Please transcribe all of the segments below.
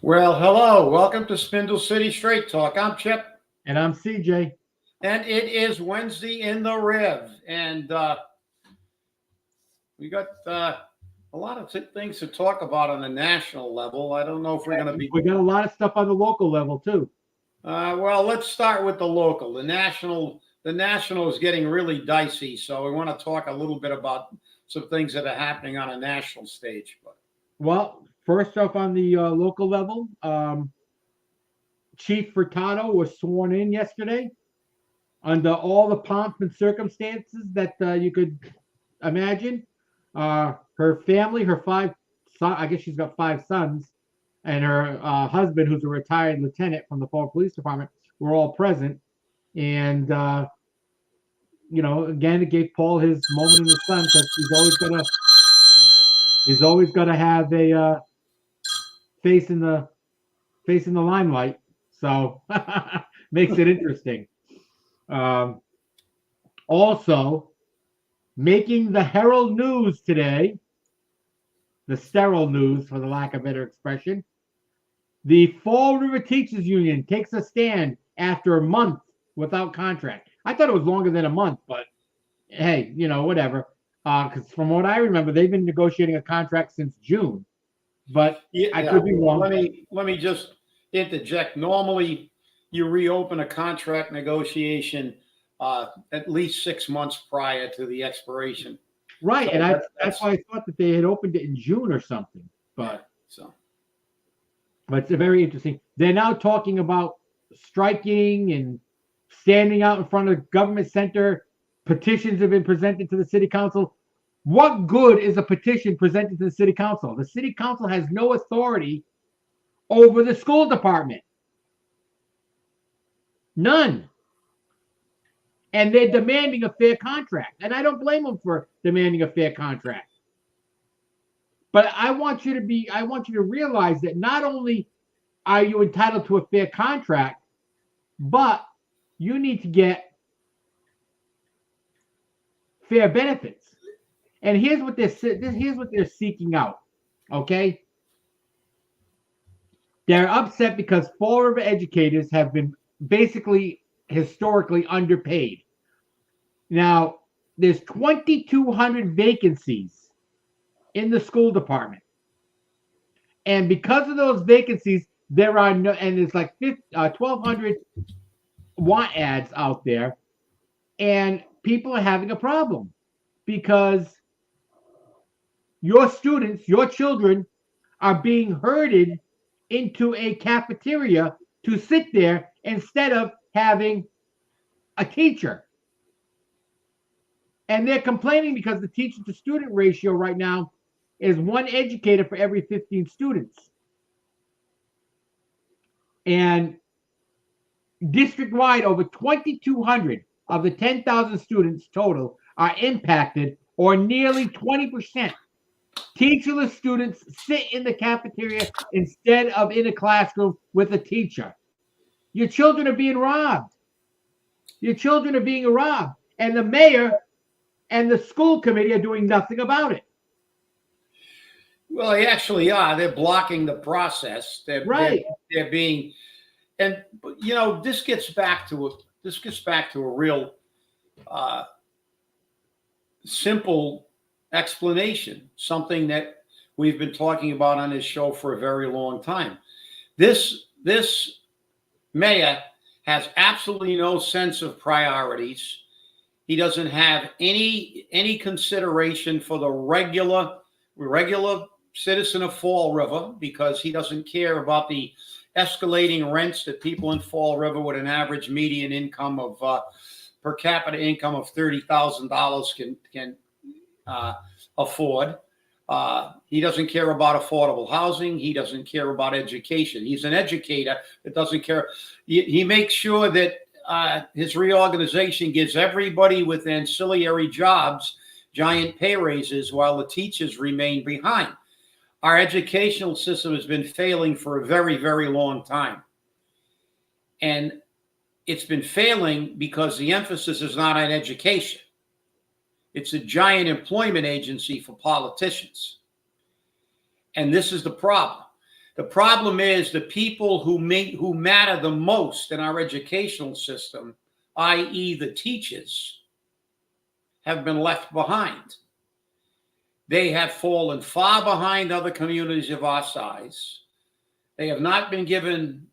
Well, hello. Welcome to Spindle City Straight Talk. I'm Chip, And I'm CJ. and it is Wednesday in the Rev. And we got a lot of things to talk about on the national level. I don't know if we're going to be. We got a lot of stuff on the local level too. Well, let's start with the local. The national is getting really dicey. So we want to talk a little bit about some things that are happening on a national stage. Well, first off on the local level, Chief Furtado was sworn in yesterday under all the pomp and circumstances that you could imagine. Her family, her five son, I guess she's got five sons, and her husband, who's a retired lieutenant from the Fall Police Department, were all present. And again, it gave Paul his moment in the sun because he's always gonna have a face in the limelight. So makes it interesting. Also, making the Herald News today, the sterile news, for the lack of better expression, the Fall River Teachers Union takes a stand after a month without contract. I thought it was longer than a month, but hey, whatever. Because from what I remember, they've been negotiating a contract since June. But I could be wrong. Let me just interject. Normally, you reopen a contract negotiation at least 6 months prior to the expiration. Right, so and that's why I thought that they had opened it in June or something. But it's very interesting. They're now talking about striking and standing out in front of government center. Petitions have been presented to the city council. What good is a petition presented to the city council? The city council has no authority over the school department. None. And they're demanding a fair contract. And I don't blame them for demanding a fair contract. But I want you to realize that not only are you entitled to a fair contract, but you need to get fair benefits. And here's what they're seeking out. Okay? They're upset because Fall River educators have been basically historically underpaid. Now, there's 2,200 vacancies in the school department. And because of those vacancies, there are no, and there's like 1,200 want ads out there, and people are having a problem because your students, your children, are being herded into a cafeteria to sit there instead of having a teacher. And they're complaining because the teacher to student ratio right now is one educator for every 15 students. And district-wide, over 2,200 of the 10,000 students total are impacted, or nearly 20%. Teacherless students sit in the cafeteria instead of in a classroom with a teacher. Your children are being robbed. Your children are being robbed. And the mayor and the school committee are doing nothing about it. Well, they actually are. They're blocking the process. They're being, and this gets back to a real simple explanation, something that we've been talking about on this show for a very long time. This mayor has absolutely no sense of priorities. He doesn't have any consideration for the regular citizen of Fall River, because he doesn't care about the escalating rents that people in Fall River with an average median income of per capita income of $30,000 can afford. He doesn't care about affordable housing. He doesn't care about education. He's an educator that doesn't care. He makes sure that his reorganization gives everybody with ancillary jobs giant pay raises while the teachers remain behind. Our educational system has been failing for a very, very long time. And it's been failing because the emphasis is not on education. It's a giant employment agency for politicians. And this is the problem. The problem is the people who matter the most in our educational system, i.e. the teachers, have been left behind. They have fallen far behind other communities of our size. They have not been given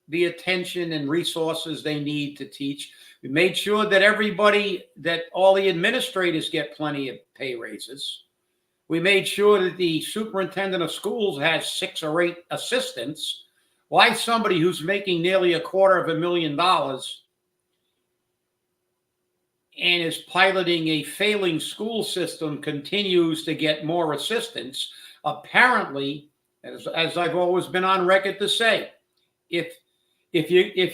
the attention and resources they need to teach. We made sure that all the administrators get plenty of pay raises. We made sure that the superintendent of schools has 6 or 8 assistants. Why somebody who's making nearly $250,000 and is piloting a failing school system continues to get more assistance? Apparently, as I've always been on record to say, if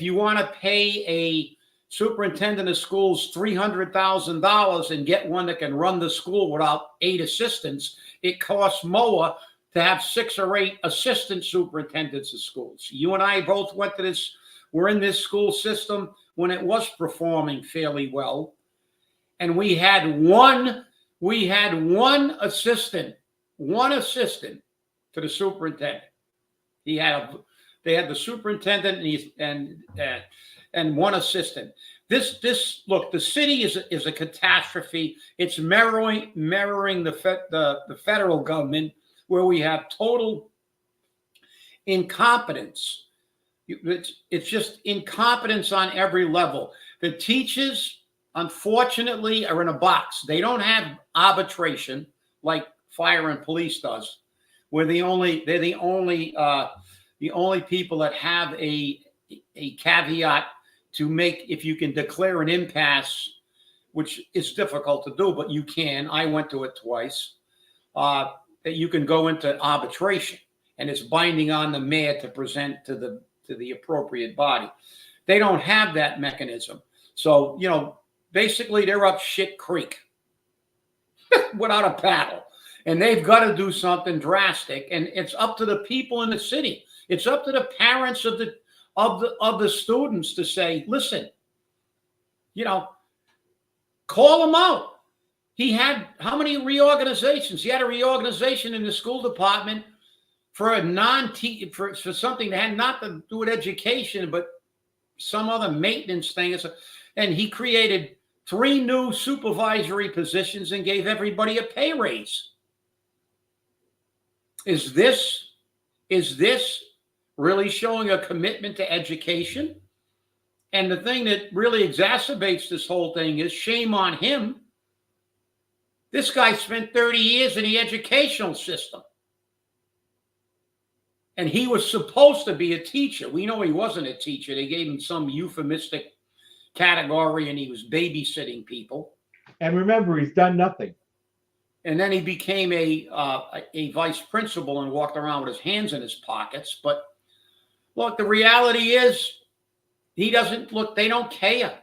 you want to pay a superintendent of schools $300,000 and get one that can run the school without 8 assistants, it costs more to have 6 or 8 assistant superintendents of schools. You and I both were in this school system when it was performing fairly well. And we had one assistant to the superintendent. They had the superintendent and one assistant. Look, the city is a catastrophe. It's mirroring the federal government, where we have total incompetence. It's just incompetence on every level. The teachers, unfortunately, are in a box. They don't have arbitration like fire and police does, where they're the only people that have a caveat to make, if you can declare an impasse, which is difficult to do, but you can. I went to it twice. That you can go into arbitration, and it's binding on the mayor to present to the appropriate body. They don't have that mechanism. So, basically they're up shit creek without a paddle. And they've got to do something drastic. And it's up to the people in the city. It's up to the parents of the students to say, listen, call him out. He had how many reorganizations? He had a reorganization in the school department for for something that had nothing to do with education, but some other maintenance thing. And he created 3 new supervisory positions and gave everybody a pay raise. Is this really showing a commitment to education? And the thing that really exacerbates this whole thing is shame on him. This guy spent 30 years in the educational system. And he was supposed to be a teacher. We know he wasn't a teacher. They gave him some euphemistic category, and he was babysitting people. And remember, he's done nothing. And then he became a vice principal and walked around with his hands in his pockets. But look, the reality is they don't care.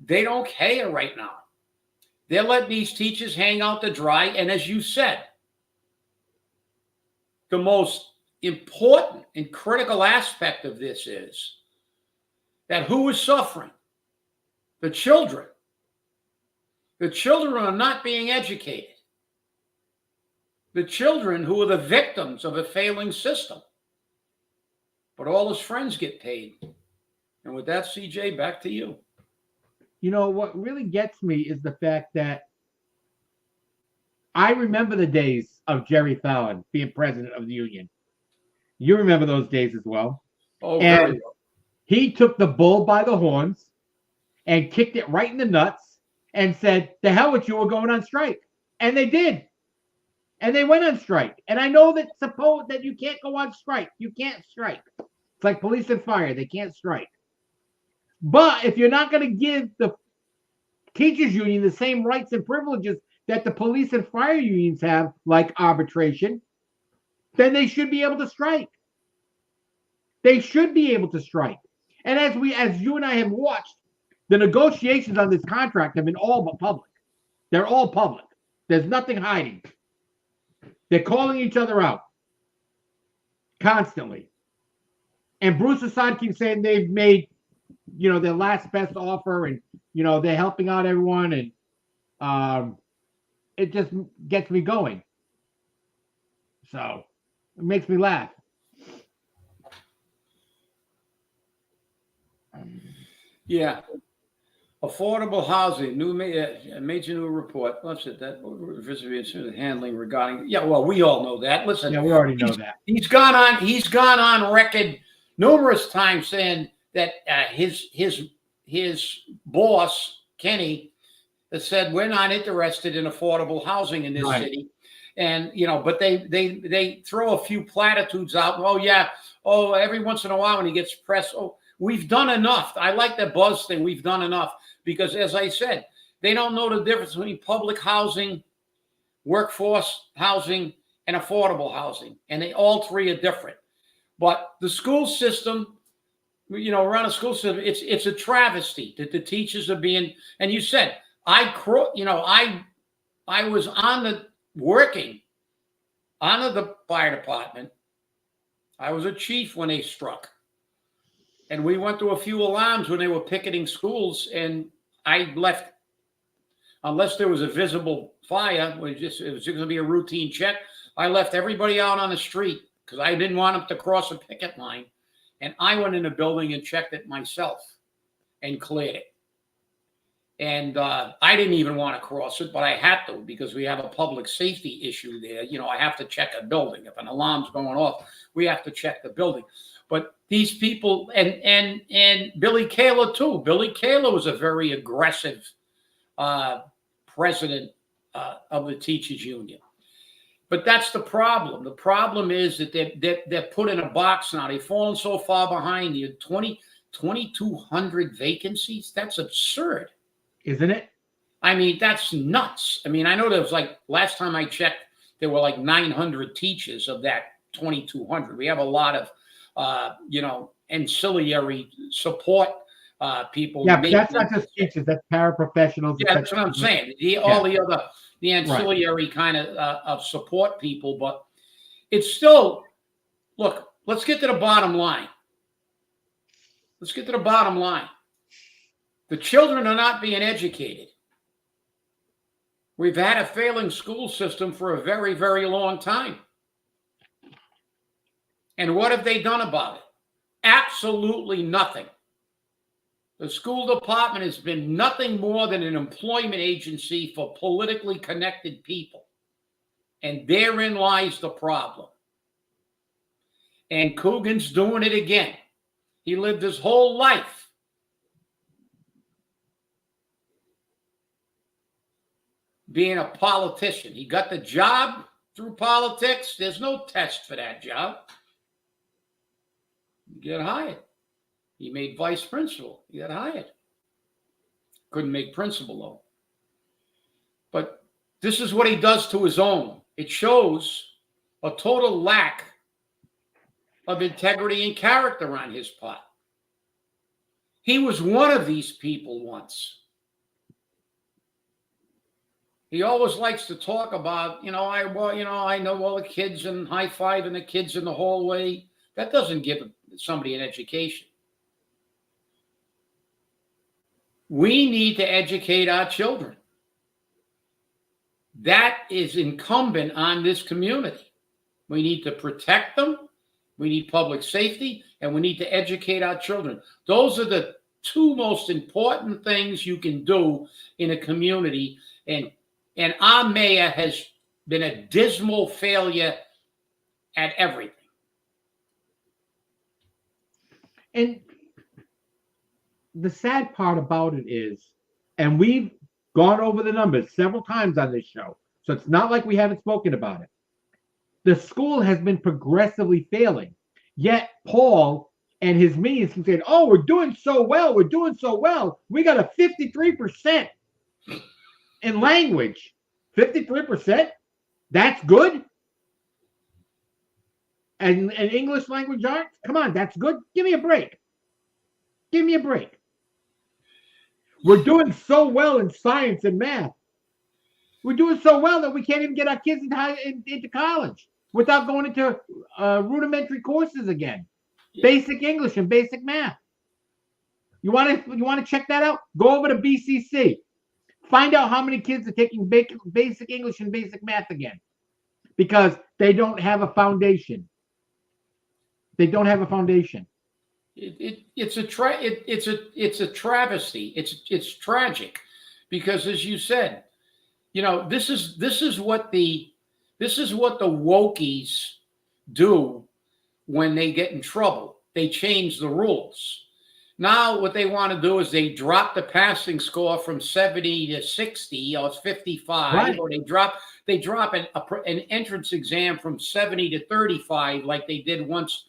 They don't care right now. They're letting these teachers hang out to dry. And as you said, the most important and critical aspect of this is that who is suffering? The children. The children are not being educated. The children who are the victims of a failing system. But all his friends get paid. And with that, CJ, back to you. What really gets me is the fact that I remember the days of Jerry Fallon being president of the union. You remember those days as well. Oh, and very well. He took the bull by the horns and kicked it right in the nuts and said, "The hell with you, we're going on strike." And they did. And they went on strike. And I know that you can't go on strike. You can't strike. It's like police and fire. They can't strike. But if you're not going to give the teachers union the same rights and privileges that the police and fire unions have, like arbitration, then they should be able to strike. They should be able to strike. And as you and I have watched, the negotiations on this contract have been all but public. They're all public. There's nothing hiding. They're calling each other out constantly. And Bruce Assad keeps saying they've made, their last best offer, and, they're helping out everyone. And it just gets me going. So it makes me laugh. Yeah. Affordable housing, major new report. What's it? That handling regarding. Yeah, well, we all know that. Listen, Yeah, we already know that. He's gone on record numerous times saying that his boss Kenny has said we're not interested in affordable housing in this city, and but they throw a few platitudes out. Oh yeah, every once in a while when he gets pressed, we've done enough. I like that buzz thing. We've done enough. Because as I said, they don't know the difference between public housing, workforce housing, and affordable housing. And all three are different. But the school system, around a school system, it's a travesty that the teachers are being, and you said, I was working on the fire department. I was a chief when they struck. And we went through a few alarms when they were picketing schools, and I left, unless there was a visible fire, it was going to be a routine check. I left everybody out on the street because I didn't want them to cross a picket line. And I went in the building and checked it myself and cleared it. And I didn't even want to cross it, but I had to because we have a public safety issue there. I have to check a building. If an alarm's going off, we have to check the building. But these people, and Billy Kaler too. Billy Kaler was a very aggressive president of the teachers union. But that's the problem. The problem is that they're put in a box now. They've fallen so far behind. You 2,200 vacancies. That's absurd, isn't it? I mean, that's nuts. I mean, I know there was last time I checked, there were 900 teachers of that 2,200. We have a lot of ancillary support people. Yeah, but that's not just teachers. That's paraprofessionals. Yeah, that's what I'm saying. The ancillary kind of support people. But it's still, look, let's get to the bottom line. The children are not being educated. We've had a failing school system for a very, very long time. And what have they done about it? Absolutely nothing. The school department has been nothing more than an employment agency for politically connected people. And therein lies the problem. And Coogan's doing it again. He lived his whole life being a politician. He got the job through politics. There's no test for that job. You get hired. He made vice principal. He got hired. Couldn't make principal, though. But this is what he does to his own. It shows a total lack of integrity and character on his part. He was one of these people once. He always likes to talk about, I know all the kids and high-fiving the kids in the hallway. That doesn't give somebody an education. We need to educate our children. That is incumbent on this community. We need to protect them. We need public safety, and we need to educate our children. Those are the two most important things you can do in a community. And our mayor has been a dismal failure at everything. And the sad part about it is, and we've gone over the numbers several times on this show, so it's not like we haven't spoken about it. The school has been progressively failing. Yet Paul and his minions can say, oh, we're doing so well. We're doing so well. We got a 53% in language. 53%? That's good? And English language arts? Come on, that's good. Give me a break. Give me a break. We're doing so well in science and math. We're doing so well that we can't even get our kids into college without going into rudimentary courses again. Yeah. Basic English and basic math. You want to check that out? Go over to BCC. Find out how many kids are taking basic English and basic math again, because they don't have a foundation. They don't have a foundation. It's a travesty. It's tragic, because as you said, this is what the wokies do when they get in trouble. They change the rules. Now what they want to do is they drop the passing score from 70 to 60 or 55, Right. or they drop an entrance exam from 70 to 35, like they did once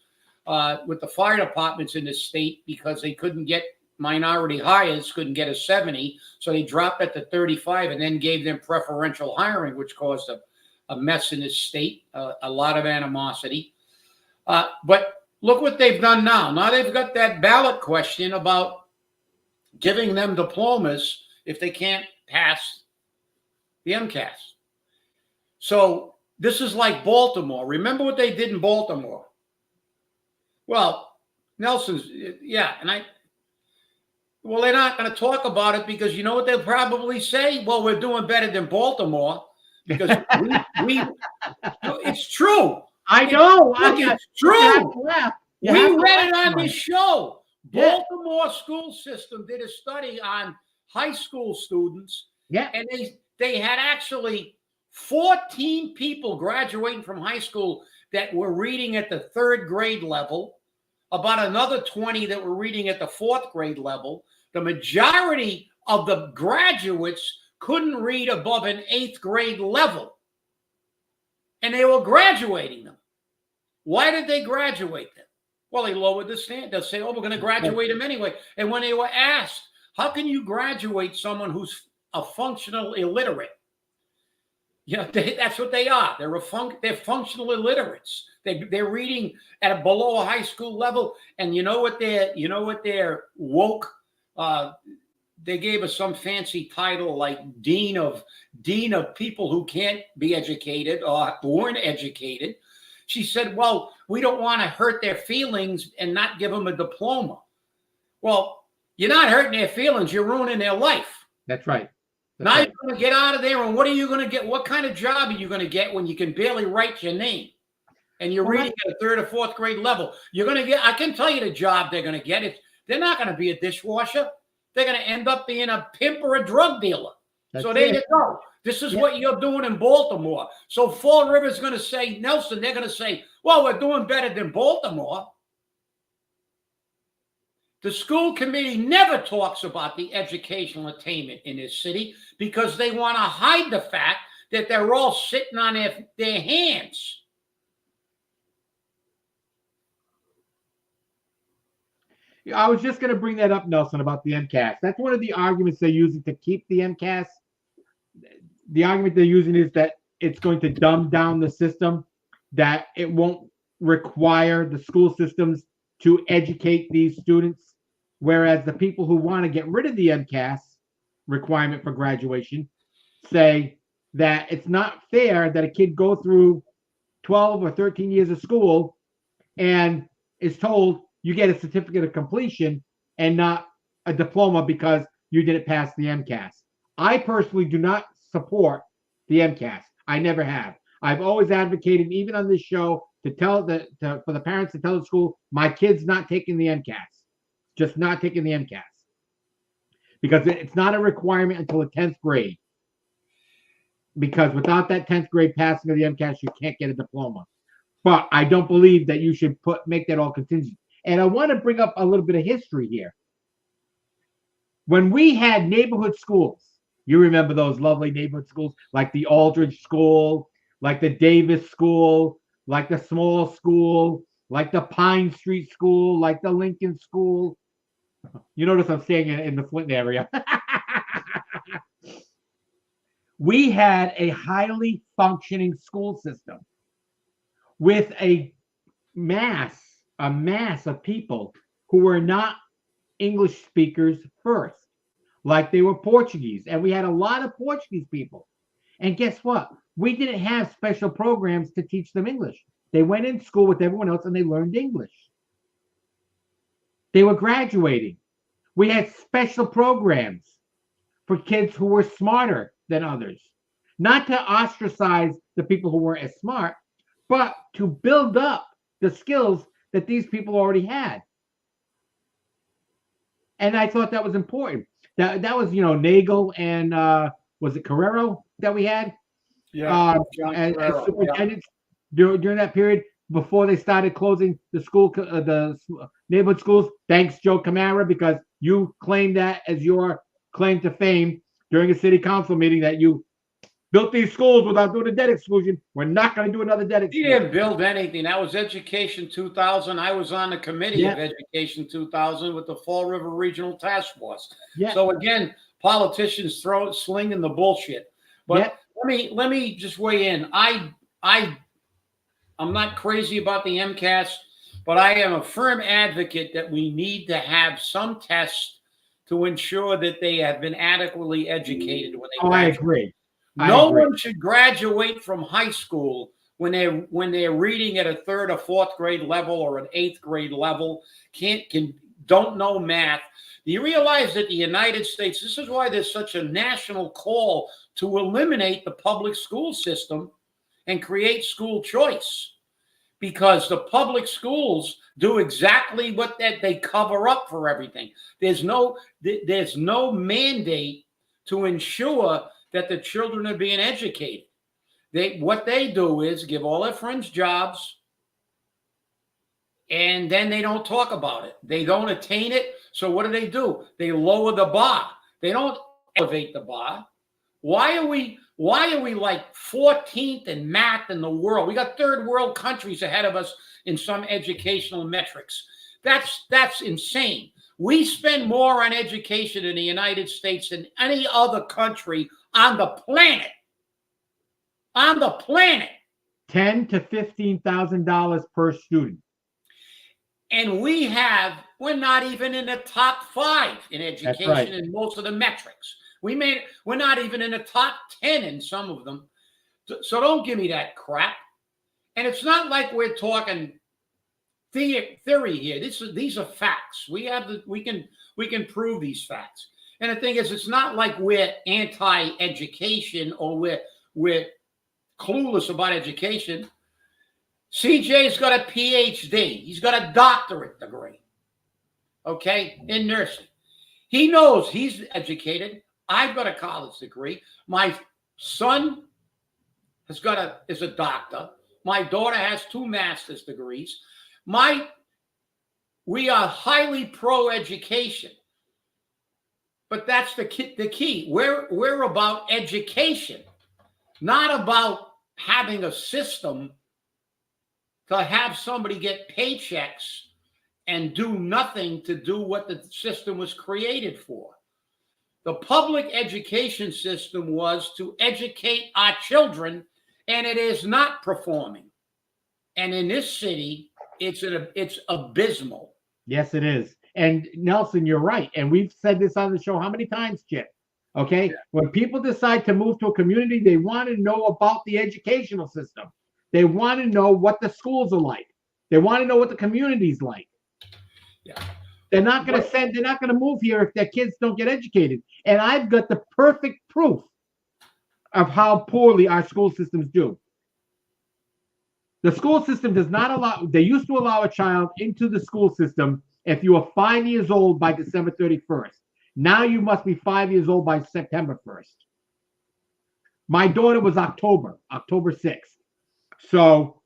with the fire departments in the state, because they couldn't get minority hires, couldn't get a 70, so they dropped it to 35 and then gave them preferential hiring, which caused a mess in this state, a lot of animosity. But look what they've done now. Now they've got that ballot question about giving them diplomas if they can't pass the MCAS. So this is like Baltimore. Remember what they did in Baltimore? Well, Nelson's, yeah, well, they're not going to talk about it, because you know what they'll probably say? Well, we're doing better than Baltimore, because it's true. I know. It's true. We read it on this this show. Baltimore school system did a study on high school students. Yeah. And they had actually 14 people graduating from high school that were reading at the 3rd grade level, about another 20 that were reading at the 4th grade level. The majority of the graduates couldn't read above an 8th grade level, and they were graduating them. Why did they graduate them? Well, they lowered the standard. They'll say, oh, we're going to graduate them anyway. And when they were asked, how can you graduate someone who's a functional illiterate? That's what they are. They're functional illiterates. They're reading at below a high school level, and you know what they're woke. They gave us some fancy title like dean of people who can't be educated or weren't educated. She said, well, we don't want to hurt their feelings and not give them a diploma. Well, you're not hurting their feelings. You're ruining their life. That's right. Now you're going to get out of there, and what are you going to get? What kind of job are you going to get when you can barely write your name and you're reading at a 3rd or 4th grade level? You're going to get, I can tell you the job they're going to get. They're not going to be a dishwasher. They're going to end up being a pimp or a drug dealer. So there you go. This is what you're doing in Baltimore. So Fall River's going to say, Nelson, they're going to say, well, we're doing better than Baltimore. The school committee never talks about the educational attainment in this city, because they want to hide the fact that they're all sitting on their hands. I was just going to bring that up, Nelson, about the MCAS. That's one of the arguments they're using to keep the MCAS. The argument they're using is that it's going to dumb down the system, that it won't require the school systems to educate these students, whereas the people who want to get rid of the MCAS requirement for graduation say that it's not fair that a kid go through 12 or 13 years of school and is told you get a certificate of completion and not a diploma because you didn't pass the MCAS. I personally do not support the MCAS. I never have. I've always advocated, even on this show, for the parents to tell the school, my kid's not taking the MCAS. Just not taking the MCAS. Because it's not a requirement until the 10th grade. Because without that 10th grade passing of the MCAS, you can't get a diploma. But I don't believe that you should make that all contingent. And I want to bring up a little bit of history here. When we had neighborhood schools, you remember those lovely neighborhood schools, like the Aldridge School, like the Davis School, like the Small School, like the Pine Street School, like the Lincoln School. You notice I'm staying in the Flint area. We had a highly functioning school system with a mass of people who were not English speakers first, like they were Portuguese. And we had a lot of Portuguese people. And guess what? We didn't have special programs to teach them English. They went in school with everyone else and they learned English. They were graduating. We had special programs for kids who were smarter than others. Not to ostracize the people who weren't as smart, but to build up the skills that these people already had. And I thought that was important. That was, Nagel and was it Carrero that we had John as Carrero, superintendents during that period before they started closing the neighborhood schools. Thanks, Joe Camara, because you claimed that as your claim to fame during a city council meeting that you built these schools without doing a debt exclusion. We're not going to do another debt He exclusion. didn't build anything. That was Education 2000. I was on the committee of Education 2000 with the Fall River Regional Task Force. Yeah. So again, politicians slinging the bullshit. But let me just weigh in. I'm not crazy about the MCAS, but I am a firm advocate that we need to have some tests to ensure that they have been adequately educated when they graduate. I agree. No one should graduate from high school when they're reading at a 3rd or 4th grade level or an 8th grade level, don't know math. Do you realize that the United States, this is why there's such a national call to eliminate the public school system and create school choice? Because the public schools do exactly what they cover up for everything. There's no mandate to ensure that the children are being educated. What they do is give all their friends jobs, and then they don't talk about it. They don't attain it. So what do? They lower the bar. They don't elevate the bar. Why are we like 14th in math in the world? We got 3rd world countries ahead of us in some educational metrics. That's insane. We spend more on education in the United States than any other country on the planet. On the planet. $10,000 to $15,000 per student. And we're not even in the top 5 in education in most of the metrics. We're not even in the top 10 in some of them. So don't give me that crap. And it's not like we're talking theory here. These are facts. We can prove these facts. And the thing is, it's not like we're anti-education or we're clueless about education. CJ's got a PhD. He's got a doctorate degree, okay, in nursing. He knows he's educated. I've got a college degree. My son is a doctor. My daughter has 2 master's degrees. We are highly pro-education. But that's the key. We're about education, not about having a system to have somebody get paychecks and do nothing to do what the system was created for. The public education system was to educate our children, and it is not performing. And in this city, it's abysmal. Yes, it is. And Nelson, you're right. And we've said this on the show how many times, Chip? Okay. Yeah. When people decide to move to a community, they want to know about the educational system. They want to know what the schools are like. They want to know what the community's like. Yeah. They're not going to move here if their kids don't get educated. And I've got the perfect proof of how poorly our school systems do. The school system does not allow, they used to allow a child into the school system if you were 5 years old by December 31st. Now you must be 5 years old by September 1st. My daughter was October 6th. So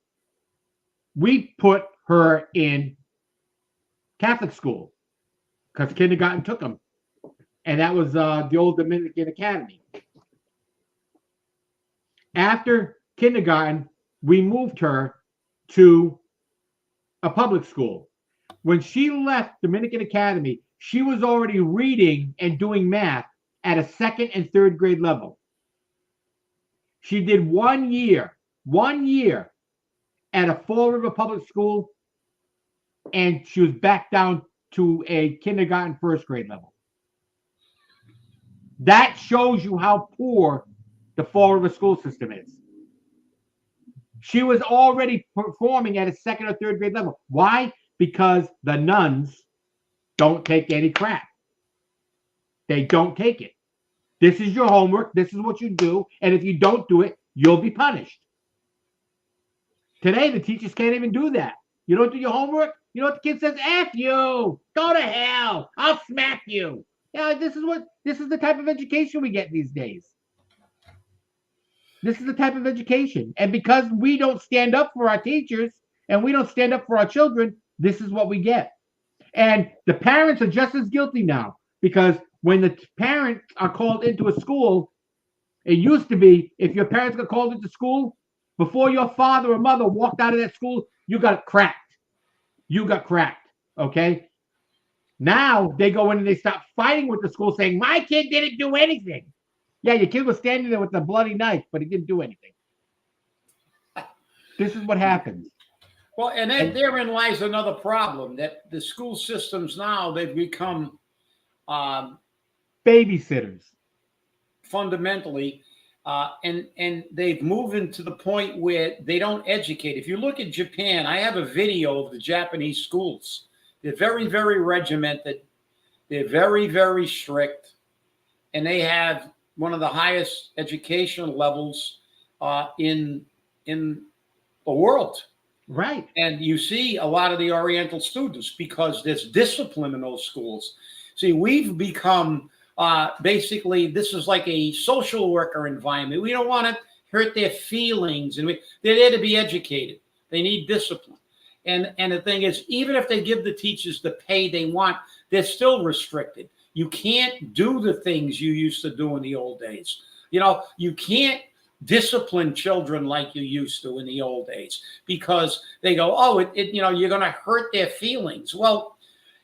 we put her in Catholic school because kindergarten took them. And that was the old Dominican Academy. After kindergarten, we moved her to a public school. When she left Dominican Academy, she was already reading and doing math at a 2nd and 3rd grade level. She did 1 year at a Fall River public school, and she was back down to a kindergarten 1st grade level. That shows you how poor the Fall River school system is. She was already performing at a 2nd or 3rd grade level. Why? Because the nuns don't take any crap. They don't take it. This is your homework. This is what you do. And if you don't do it, you'll be punished. Today, the teachers can't even do that. You don't do your homework, You know what the kid says? F you. Go to hell. I'll smack you. Yeah, this is the type of education we get these days. This is the type of education. And because we don't stand up for our teachers and we don't stand up for our children, this is what we get. And the parents are just as guilty now, because when the parents are called into a school, it used to be if your parents got called into school, before your father or mother walked out of that school, you got cracked. You got cracked. Okay? Now they go in and they start fighting with the school saying, my kid didn't do anything. Yeah, your kid was standing there with a bloody knife, but he didn't do anything. This is what happens. Well, and then therein lies another problem, that the school systems now, they've become babysitters. Fundamentally, and they've moved into the point where they don't educate. If you look at Japan, I have a video of the Japanese schools. They're very, very regimented. They're very, very strict. And they have one of the highest educational levels in the world. Right. And you see a lot of the Oriental students, because there's discipline in those schools. See, we've become basically, this is like a social worker environment. We don't want to hurt their feelings, and they're there to be educated. They need discipline. And the thing is, even if they give the teachers the pay they want, they're still restricted. You can't do the things you used to do in the old days. You know, you can't discipline children like you used to in the old days, because they go, oh, you're going to hurt their feelings. Well,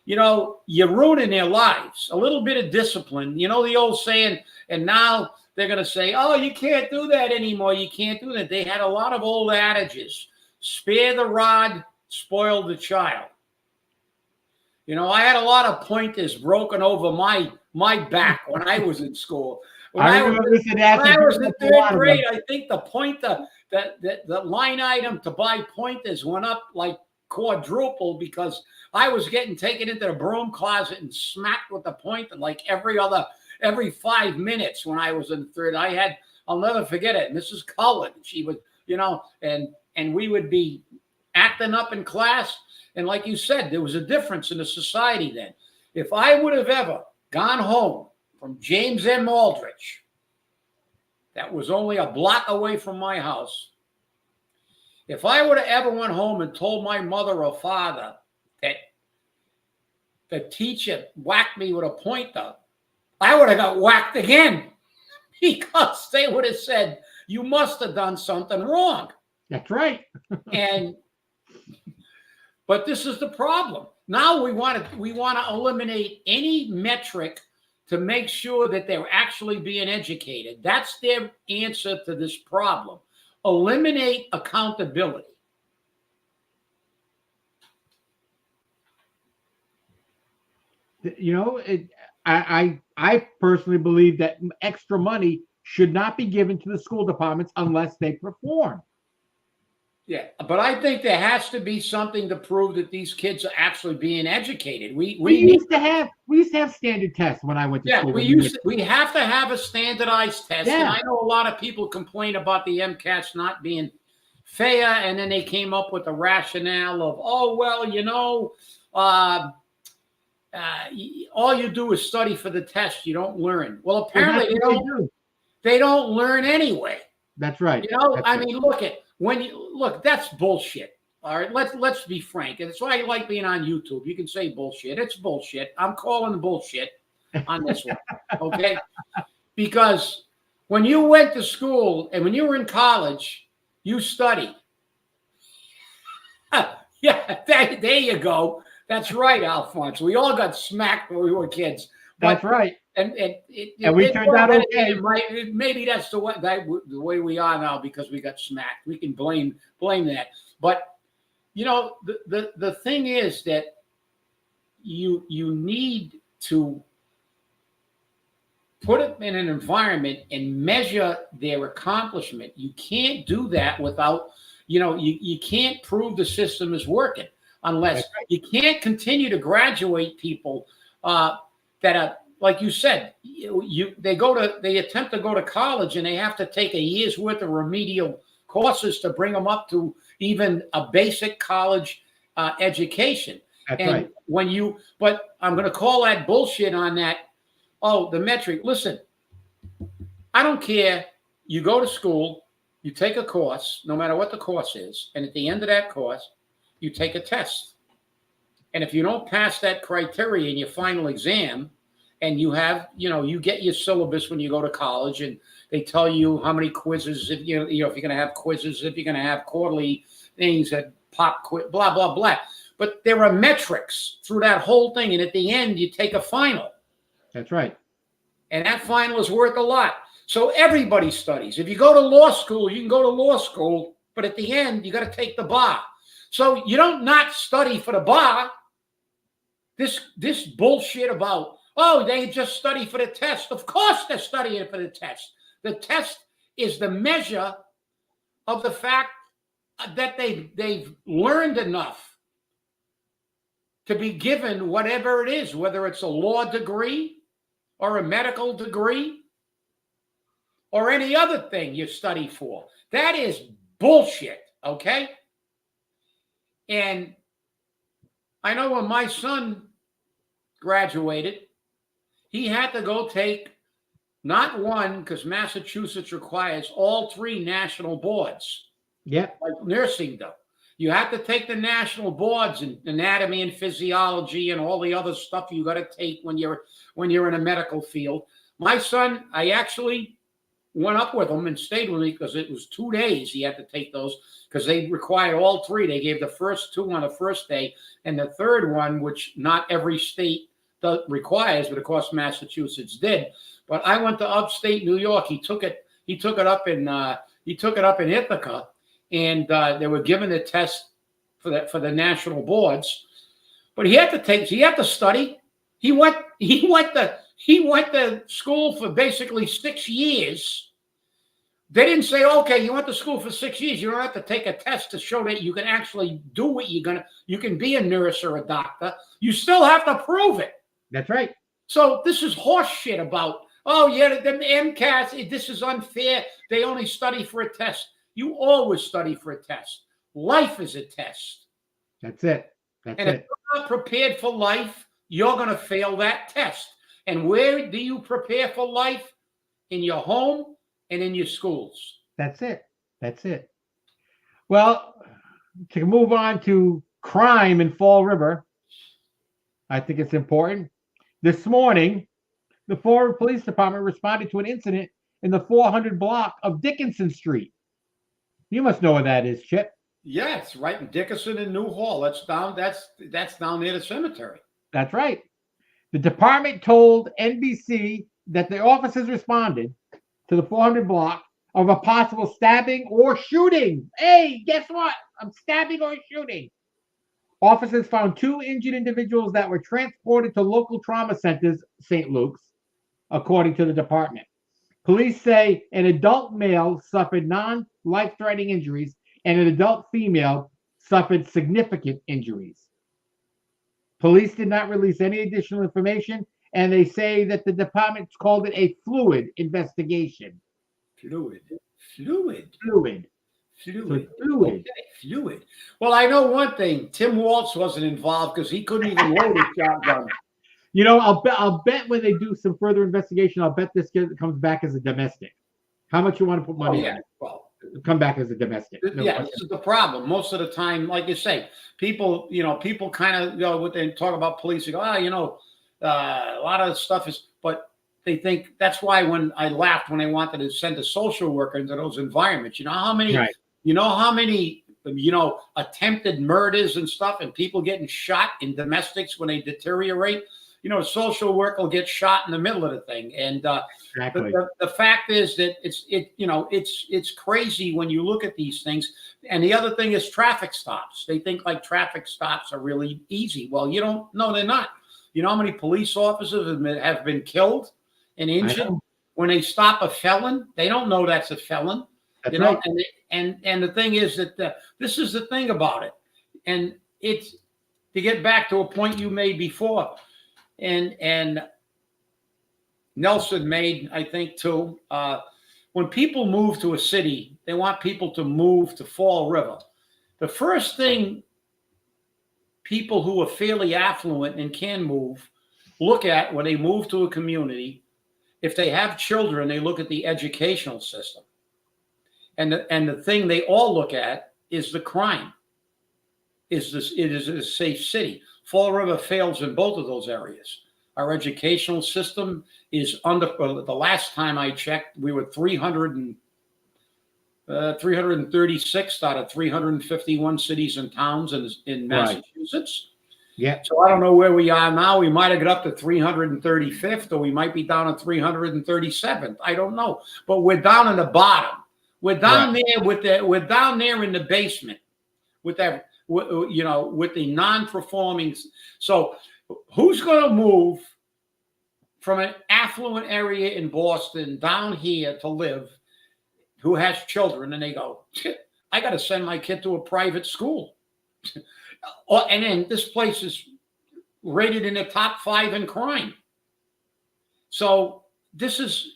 you're ruining their lives. A little bit of discipline, the old saying, and now they're going to say, oh, you can't do that anymore. You can't do that. They had a lot of old adages. Spare the rod, spoil the child. I had a lot of pointers broken over my back when I was in school. When I was in third grade, I think the pointer, the line item to buy pointers went up like quadruple, because I was getting taken into the broom closet and smacked with the pointer like every 5 minutes when I was in third. I'll never forget it. Mrs. Cullen, she would, and we would be acting up in class. And like you said, there was a difference in the society then. If I would have ever gone home from James M. Aldrich, that was only a block away from my house, if I would have ever went home and told my mother or father that the teacher whacked me with a pointer, I would have got whacked again, because they would have said, you must have done something wrong. That's right. But this is the problem. Now we want to eliminate any metric to make sure that they're actually being educated. That's their answer to this problem. Eliminate accountability. I personally believe that extra money should not be given to the school departments unless they perform. Yeah, but I think there has to be something to prove that these kids are actually being educated. We used to have standard tests when I went to school. We have to have a standardized test. Yeah. And I know a lot of people complain about the MCAS not being fair, and then they came up with the rationale of, oh, well, all you do is study for the test. You don't learn. Well, apparently they don't learn anyway. That's right. That's bullshit. All right, let's be frank. And that's why I like being on YouTube. You can say bullshit. It's bullshit. I'm calling bullshit on this one. Okay? Because when you went to school and when you were in college, you studied. Yeah, there you go. That's right, Alphonse. We all got smacked when we were kids. That's right. And we turned out okay. Maybe that's the way we are now, because we got smacked. We can blame that. But the thing is that you need to put it in an environment and measure their accomplishment. You can't do that without, you can't prove the system is working unless you can't continue to graduate people that are, like you said, they attempt to go to college and they have to take a year's worth of remedial courses to bring them up to even a basic college education. That's And right. but I'm going to call that bullshit on that. Oh, the metric. Listen, I don't care. You go to school, you take a course, no matter what the course is, and at the end of that course, you take a test. And if you don't pass that criteria in your final exam, and you have, you get your syllabus when you go to college, and they tell you how many quizzes, if if you're going to have quizzes, if you're going to have quarterly things that pop quiz, blah blah blah. But there are metrics through that whole thing, and at the end, you take a final. That's right. And that final is worth a lot. So everybody studies. If you go to law school, you can go to law school, but at the end, you got to take the bar. So you don't not study for the bar. This bullshit about, oh, they just study for the test. Of course they're studying for the test. The test is the measure of the fact that they've learned enough to be given whatever it is, whether it's a law degree or a medical degree or any other thing you study for. That is bullshit, okay? And I know when my son graduated, he had to go take not one, because Massachusetts requires all 3 national boards. Yep. Like nursing though. You have to take the national boards in anatomy and physiology and all the other stuff you got to take when you're in a medical field. My son, I actually went up with him and stayed with me because it was 2 days he had to take those because they required all 3. They gave the first 2 on the first day, and the third one, which not every state requires, but of course Massachusetts did. But I went to upstate New York. He took it up in Ithaca, and they were given the test for the national boards. But he had to study. He went to school for basically 6 years. They didn't say, okay, you went to school for 6 years. You don't have to take a test to show that you can actually do what you can be a nurse or a doctor. You still have to prove it. That's right. So this is horse shit about, oh yeah, the MCAS, this is unfair. They only study for a test. You always study for a test. Life is a test. That's it. If you're not prepared for life, you're going to fail that test. And where do you prepare for life? In your home and in your schools. That's it. Well, to move on to crime in Fall River, I think it's important. This morning, the Fall River Police Department responded to an incident in the 400 block of Dickinson Street. You must know where that is, Chip. Yeah, it's right in Dickinson and New Hall. That's down near the cemetery. That's right. The department told NBC that the officers responded to the 400 block of a possible stabbing or shooting. Hey, guess what? I'm stabbing or shooting. Officers found 2 injured individuals that were transported to local trauma centers, St. Luke's, according to the department. Police say an adult male suffered non-life-threatening injuries and an adult female suffered significant injuries. Police did not release any additional information, and they say that the department called it a fluid investigation. Fluid. Well, I know one thing. Tim Waltz wasn't involved because he couldn't even load his shotgun. I'll bet when they do some further investigation, I'll bet this comes back as a domestic. How much you want to put money on it? Well, come back as a domestic. This is the problem. Most of the time, like you say, people kind of when they talk about police, they go, a lot of stuff is, but they think that's why when I laughed when I wanted to send a social worker into those environments. You know how many attempted murders and stuff, and people getting shot in domestics when they deteriorate. A social worker will get shot in the middle of the thing, and exactly. the fact is that it's crazy when you look at these things. And the other thing is traffic stops. They think like traffic stops are really easy. Well, they're not. You know how many police officers have been killed and injured when they stop a felon? They don't know that's a felon. That's right. And the thing is that this is the thing about it, and it's to get back to a point you made before. And Nelson made, I think, too. When people move to a city, they want people to move to Fall River. The first thing people who are fairly affluent and can move look at when they move to a community. If they have children, they look at the educational system. And the thing they all look at is the crime. It is a safe city. Fall River fails in both of those areas. Our educational system is under, the last time I checked, we were 336 out of 351 cities and towns in Massachusetts. Yeah. So I don't know where we are now. We might have got up to 335th, or we might be down at 337th. I don't know. But we're down in the bottom. We're down there we're down there in the basement with that, with the non-performing. So who's going to move from an affluent area in Boston down here to live, who has children, and they go, I got to send my kid to a private school. And then this place is rated in the top 5 in crime. So this is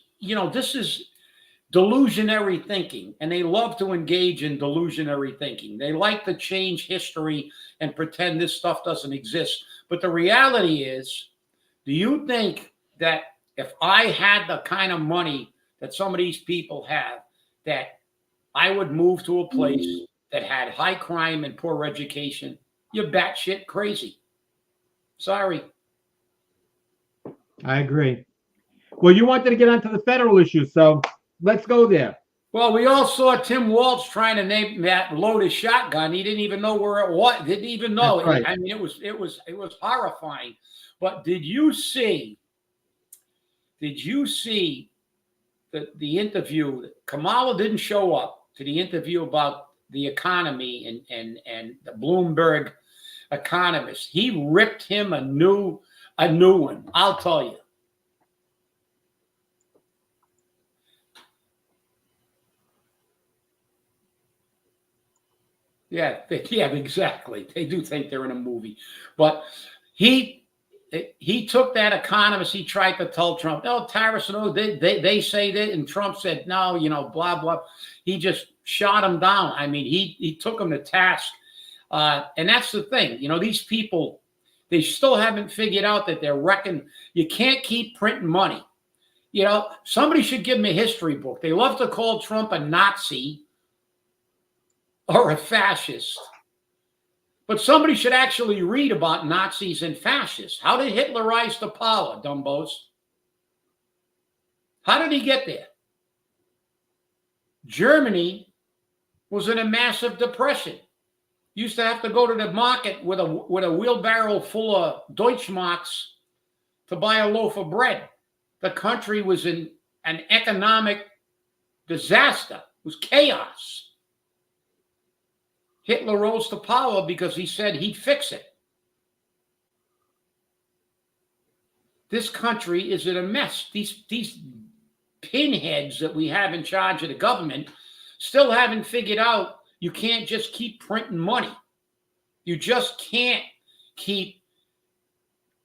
delusionary thinking, and they love to engage in delusionary thinking. They like to change history and pretend this stuff doesn't exist. But the reality is, do you think that if I had the kind of money that some of these people have, that I would move to a place that had high crime and poor education? You're batshit crazy. Sorry. I agree. Well, you wanted to get onto the federal issue, so let's go there. Well, we all saw Tim Walz trying to name that load a shotgun. He didn't even know where it was. Didn't even know. That's right. I mean, it was horrifying. But did you see the interview? Kamala didn't show up to the interview about the economy and the Bloomberg economist. He ripped him a new one. I'll tell you. Yeah, exactly. They do think they're in a movie. But he took that economist. He tried to tell Trump, no, tariffs, no, they say that. And Trump said, no, blah, blah. He just shot him down. I mean, he took him to task. And that's the thing. These people, they still haven't figured out that they're wrecking. You can't keep printing money. Somebody should give them a history book. They love to call Trump a Nazi or a fascist. But somebody should actually read about Nazis and fascists. How did Hitler rise to power, dumbos? How did he get there? Germany was in a massive depression. Used to have to go to the market with a wheelbarrow full of Deutschmarks to buy a loaf of bread. The country was in an economic disaster. It was chaos. Hitler rose to power because he said he'd fix it. This country is in a mess. These pinheads that we have in charge of the government still haven't figured out you can't just keep printing money. You just can't keep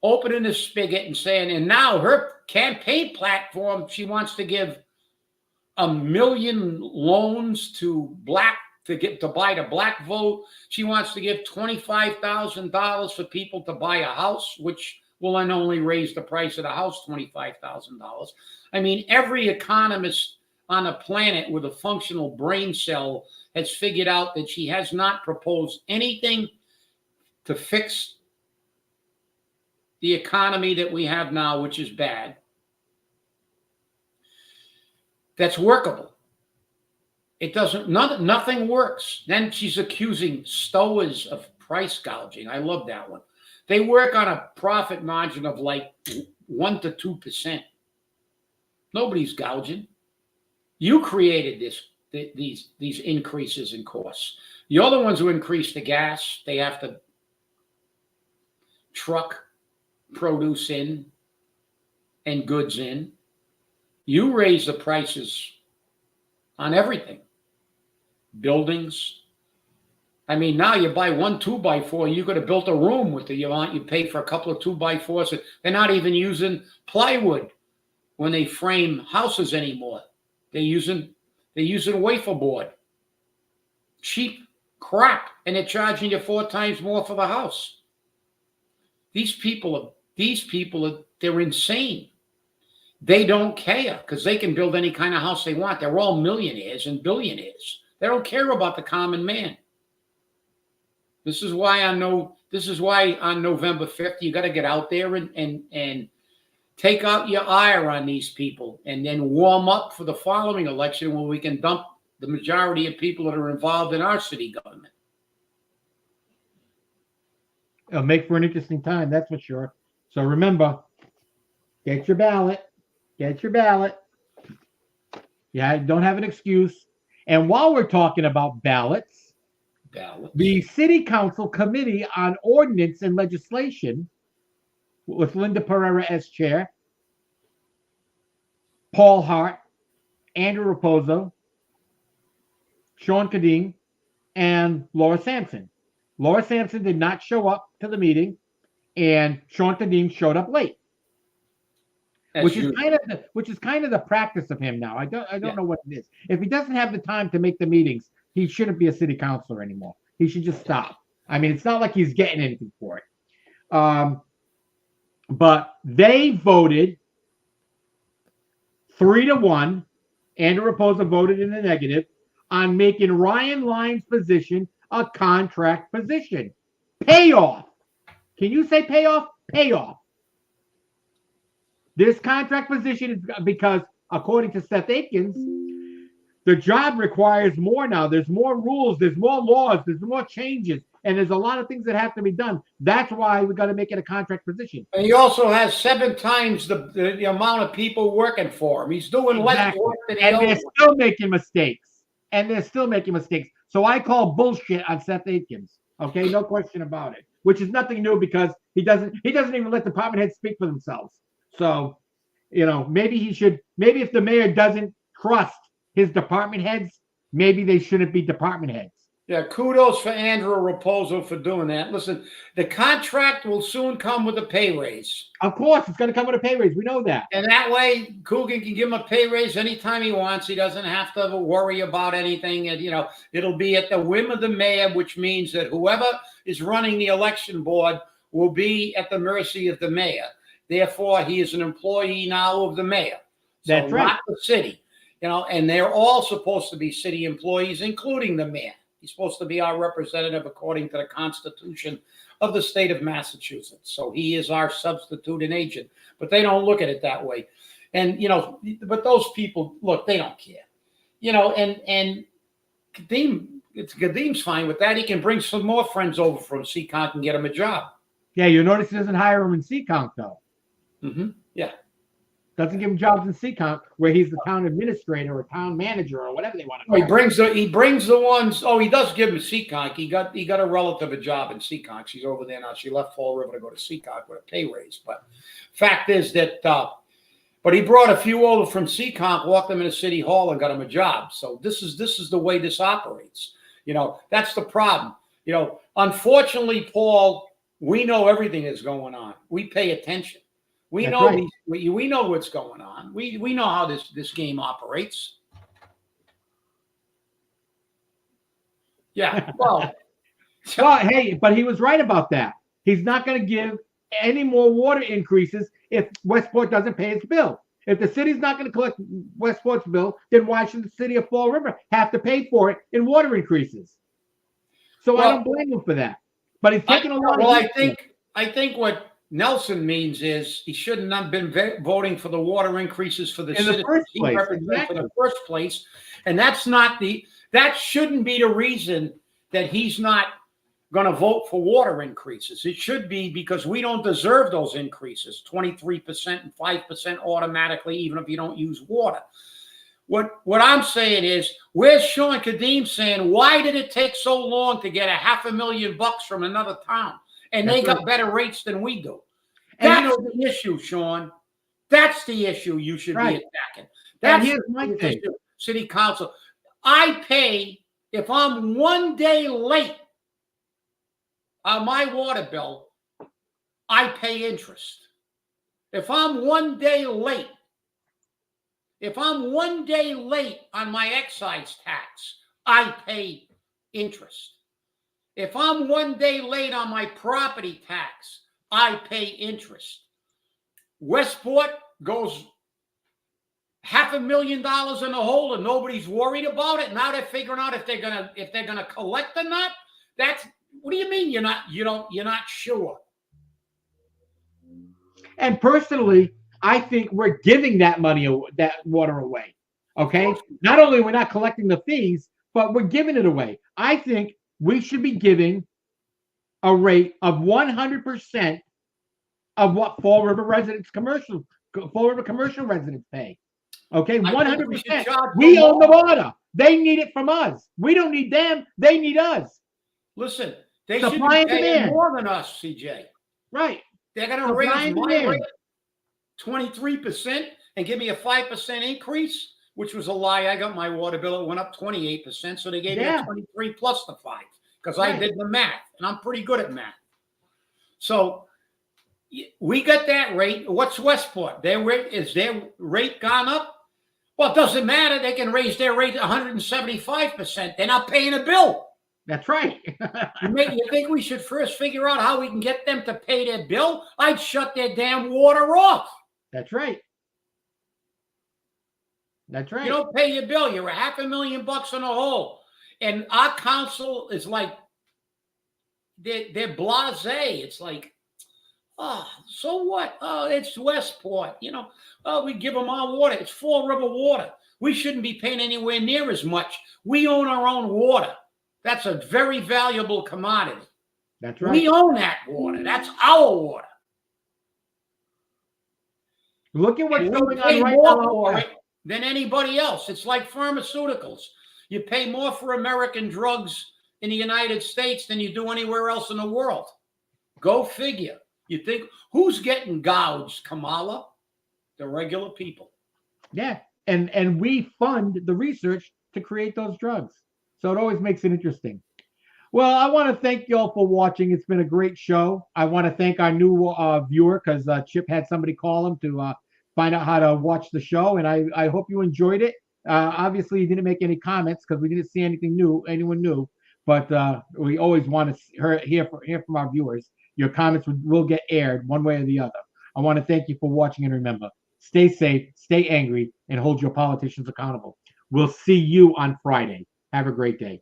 opening the spigot and saying, and now her campaign platform, she wants to give 1 million loans to buy the black vote. She wants to give $25,000 for people to buy a house, which will then only raise the price of the house $25,000. I mean, every economist on the planet with a functional brain cell has figured out that she has not proposed anything to fix the economy that we have now, which is bad, that's workable. It doesn't, nothing works. Then she's accusing stowers of price gouging. I love that one. They work on a profit margin of like 1 to 2%. Nobody's gouging. You created these increases in costs. You're the ones who increase the gas. They have to truck produce in and goods in. You raise the prices on everything. Buildings. I mean, now you buy one 2x4, you could have built a room with the amount you pay for a couple of 2x4s. They're not even using plywood when they frame houses anymore. They're using wafer board. Cheap crap. And they're charging you 4 times more for the house. these people are they're insane. They don't care because they can build any kind of house they want. They're all millionaires and billionaires. They don't care about the common man. This is why on November 5th, you got to get out there and take out your ire on these people and then warm up for the following election when we can dump the majority of people that are involved in our city government. It'll make for an interesting time, that's for sure. So remember, get your ballot. Get your ballot. Yeah, don't have an excuse. And while we're talking about ballots, the City Council Committee on Ordinance and Legislation, with Linda Pereira as chair, Paul Hart, Andrew Raposo, Sean Kadim, and Laura Sampson. Laura Sampson did not show up to the meeting, and Sean Kadim showed up late. Which is kind of the practice of him now. I don't know what it is. If he doesn't have the time to make the meetings, he shouldn't be a city councilor anymore. He should just stop. I mean, it's not like he's getting anything for it. But they voted 3-1. Andrew Raposa voted in the negative on making Ryan Lyons' position a contract position. Payoff. Can you say payoff? Payoff. This contract position is because, according to Seth Akins, the job requires more now. There's more rules, there's more laws, there's more changes, and there's a lot of things that have to be done. That's why we got to make it a contract position. And he also has 7 times the amount of people working for him. He's doing less work than he and they're still making mistakes. So I call bullshit on Seth Akins. Okay, no question about it. Which is nothing new because he doesn't even let department heads speak for themselves. So, maybe if the mayor doesn't trust his department heads, maybe they shouldn't be department heads. Yeah, kudos for Andrew Raposo for doing that. Listen, the contract will soon come with a pay raise. Of course, it's going to come with a pay raise. We know that. And that way, Coogan can give him a pay raise anytime he wants. He doesn't have to worry about anything. And, it'll be at the whim of the mayor, which means that whoever is running the election board will be at the mercy of the mayor. Therefore, he is an employee now of the mayor. So That's right. Not the city. And they're all supposed to be city employees, including the mayor. He's supposed to be our representative according to the Constitution of the state of Massachusetts. So he is our substitute and agent. But they don't look at it that way. And, but those people, look, they don't care. And Kadim's fine with that. He can bring some more friends over from Seekonk and get him a job. Yeah, you notice he doesn't hire him in Seekonk, though. Mm-hmm. Yeah. Doesn't give him jobs in Seekonk where he's the town administrator or town manager or whatever they want to call him. He brings the ones. Oh, he does give him Seekonk. He got a relative a job in Seekonk. She's over there now. She left Fall River to go to Seekonk with a pay raise. But fact is that but he brought a few over from Seekonk, walked them into City Hall and got him a job. So this is the way this operates. That's the problem. Unfortunately, Paul, we know everything that's going on. We pay attention. We know what's going on. We know how this game operates. Yeah. Well, hey, but he was right about that. He's not going to give any more water increases if Westport doesn't pay its bill. If the city's not going to collect Westport's bill, then why should the city of Fall River have to pay for it in water increases? So I don't blame him for that. But he's taking a lot. Well, I think what Nelson means is he shouldn't have been voting for the water increases for the citizens he represents in the first place. And that shouldn't be the reason that he's not going to vote for water increases. It should be because we don't deserve those increases, 23% and 5% automatically, even if you don't use water. What I'm saying is, where's Sean Kadim saying, why did it take so long to get $500,000 from another town? And they got better rates than we do. That's the issue, Sean. That's the issue you should be attacking. That's my issue, City Council. I pay, if I'm one day late on my water bill, I pay interest. If I'm one day late on my excise tax, I pay interest. If I'm one day late on my property tax, I pay interest. Westport goes $500,000 in the hole and nobody's worried about it. Now they're figuring out if they're gonna collect or not. That's what do you mean you're not sure? And personally, I think we're giving that water away. Okay, not only we're not collecting the fees, but we're giving it away. I think we should be giving a rate of 100% of what Fall River commercial residents pay. Okay, 100%. We own the water. They need it from us. We don't need them. They need us. Listen, they should be paying more than us, CJ. Right. They're going to raise my rate 23% and give me a 5% increase, which was a lie. I got my water bill. It went up 28%. So they gave me a 23 plus the 5 because I did the math, and I'm pretty good at math. So we got that rate. What's Westport? Is their rate gone up? Well, it doesn't matter. They can raise their rate 175%. They're not paying a bill. That's right. You think we should first figure out how we can get them to pay their bill? I'd shut their damn water off. That's right. That's right. You don't pay your bill. You're $500,000 in a hole. And our council is like, they're blasé. It's like, oh, so what? Oh, it's Westport. We give them our water. It's Fall River water. We shouldn't be paying anywhere near as much. We own our own water. That's a very valuable commodity. That's right. We own that water. That's our water. Look at what's going on right now for it than anybody else. It's like pharmaceuticals. You pay more for American drugs in the United States than you do anywhere else in the world. Go figure. You think who's getting gouged, Kamala? The regular people. Yeah, and we fund the research to create those drugs. So it always makes it interesting. Well, I want to thank you all for watching. It's been a great show. I want to thank our new viewer because Chip had somebody call him to find out how to watch the show, and I hope you enjoyed it. Obviously, he didn't make any comments because we didn't see anyone new. But we always want to hear from our viewers. Your comments will get aired one way or the other. I want to thank you for watching, and remember, stay safe, stay angry, and hold your politicians accountable. We'll see you on Friday. Have a great day.